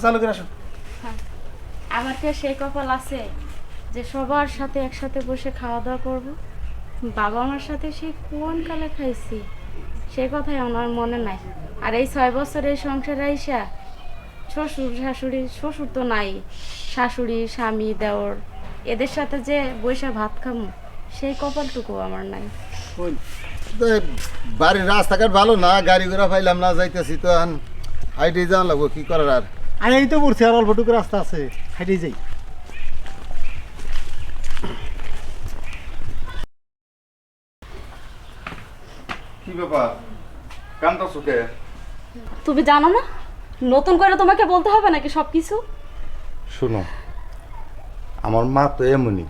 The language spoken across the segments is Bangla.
চালু করে আসো। হ্যাঁ, আমার কি সেই কপাল আছে যে সবার সাথে একসাথে বসে খাওয়া দাওয়া করব? বাবা মার সাথে সেই কোন কালে খাইছি সেই কথাই আমার মনে নাই। আর এই 6 বছর এই সংসারে আইসা শ্বশুর শাশুড়ি, শ্বশুর তো নাই, শাশুড়ি স্বামী দেওর এদের সাথে যে বৈশা ভাত খামু সেই কপালটুকু আমার নাই। ওই তো বাড়ির রাস্তাঘাট ভালো না, গাড়ি ঘোড়া পাইলাম না, যাইতেছি তো এখন হাইটে যাওয়া লাগবো, কি করার আর। আমি এই তো বলছি আর অল্পটুকু রাস্তা আছে, হাইটে যাই। কি ব্যাপার কান্তা সুখে? তুমি জানো না নতুন করে তোমাকে বলতে হবে নাকি সব কিছু? শোনো, আমার মা তো এমনই,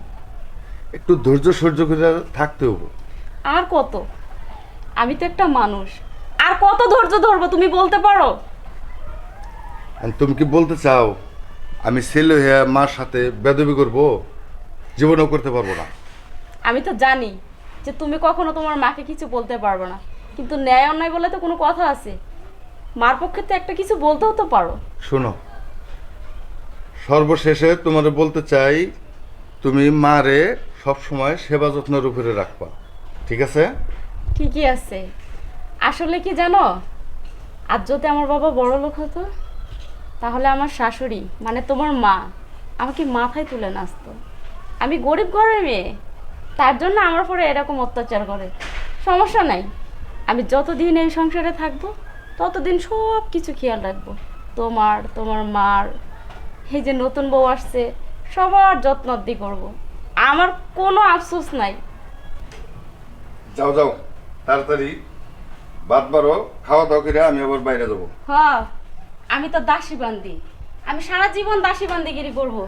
একটু ধৈর্য সহ্য করে থাকতে হবে। আর কত, আমি তো একটা মানুষ, আর কত ধৈর্য ধরবো তুমি বলতে পারো? আর তুমি কি বলতে চাও আমি ছেলে হয়ে মার সাথে বেদবি করবো? জীবনেও করতে পারবো না। আমি তো জানি যে তুমি কখনো তোমার মাকে কিছু বলতে পারবে না, কিন্তু ন্যায় অন্যায় বলে তো কোনো কথা আছে। মার পক্ষে তো একটা কিছু বলতেও তো পারো। শোনো, সর্বশেষে তোমারে বলতে চাই, তুমি মারে সবসময় সেবা যত্নের উপরে রাখবা, ঠিক আছে? ঠিকই আছে। আসলে কি জানো, আর যদি আমার বাবা বড় লোক হতো তাহলে আমার শাশুড়ি মানে তোমার মা আমাকে মাথায় তুলে নাচতো। আমি গরিব ঘরের মেয়ে, তার জন্য আমার পরে এরকম অত্যাচার করে। সমস্যা নাই, আমি যতদিন এই সংসারে থাকবো ততদিন সব কিছু খেয়াল রাখবো, তোমার, তোমার মার, এই যে নতুন বউ আসছে সবার যত্নদি করব। আমার কোনো আফসোস নাই। যাও যাও, তাড়াতাড়ি বাদ বারো, খাওয়া দাওয়া করে আমি আবার বাইরে যাবো। হ্যাঁ, আমি তো দাসী বান্দি, আমি সারা জীবন দাসী বান্দিগিরি করবো।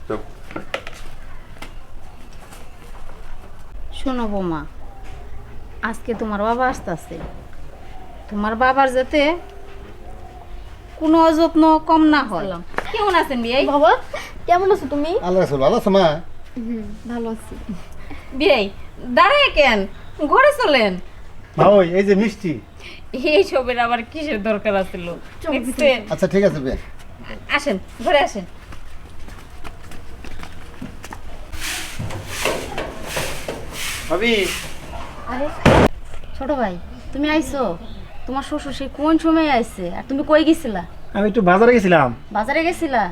চুপ। শোনো বৌমা, আজকে তোমার বাবা আসতেছে, তোমার বাবার যাতে কোনো অযত্ন কম না হয়। কেমন আছেন বিয়াই? বাবা কেমন আছো তুমি? আল্লাহ রাসূল ভালো আছে মা? ভালো আছি। বিয়াই দাঁড়ায় কেন, ঘরে চলেন। মা ওই এই যে মিষ্টি। এই সবের আবার কিসের দরকার আছিল? দেখছেন? আচ্ছা ঠিক আছে বে। আসেন ঘরে আসেন। ভাবি, আরে ছোট ভাই, তুমি আইছো? তোমার শ্বশুর সেই কোন সময় আইছে? আর তুমি কই গেছিলা? আমি একটু বাজারে গেছিলাম। বাজারে গেছিলা?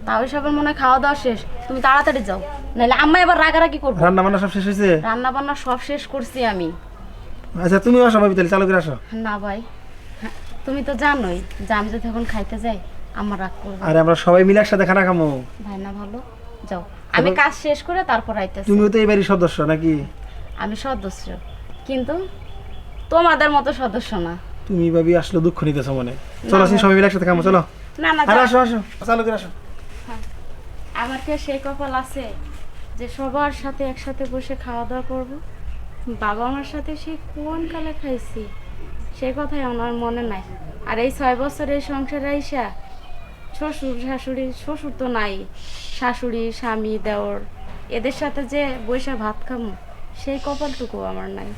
তাও সবের মনে হয় খাওয়া দাওয়া শেষ, তুমি তাড়াতাড়ি যাও, নাহলে আম্মা এবার রাগারাগি করবে। রান্না বান্না সব শেষ হয়েছে? রান্না বান্না সব শেষ করছি আমি। আচ্ছা তুমি আসো ভাবি, তাহলে চালু করে আসো। না ভাই, হ্যাঁ, তুমি তো জানোই যে আমি যদি এখন খাইতে যাই আমার রাগ করবে। আরে আমরা সবাই মিলে একসাথে খানা খামো। ভাই না ভালো, যাও, আমি কাজ শেষ করে তারপর আইতেছি। তুমিও তো এই বাড়ির সদস্য নাকি? আমি সদস্য, কিন্তু তোমাদের মতো সদস্য না। তুমি ভাবি আসলে দুঃখ নিতেছো মনে। চলো আসি সবাই মিলে একসাথে খামো, চলো। না না, আরে যাও। আসো আসো, চালু করে আসো। আমার কি সেই কপাল আছে যে সবার সাথে একসাথে বসে খাওয়া দাওয়া করব? বাবা মার সাথে সেই কোন কালে খাইছি সেই কথাই আমার মনে নাই। আর এই 6 বছর এই সংসারে আইসা শ্বশুর শাশুড়ি, শ্বশুর তো নাই, শাশুড়ি স্বামী দেওর এদের সাথে যে বৈশা ভাত খামু সেই কপালটুকু আমার নাই।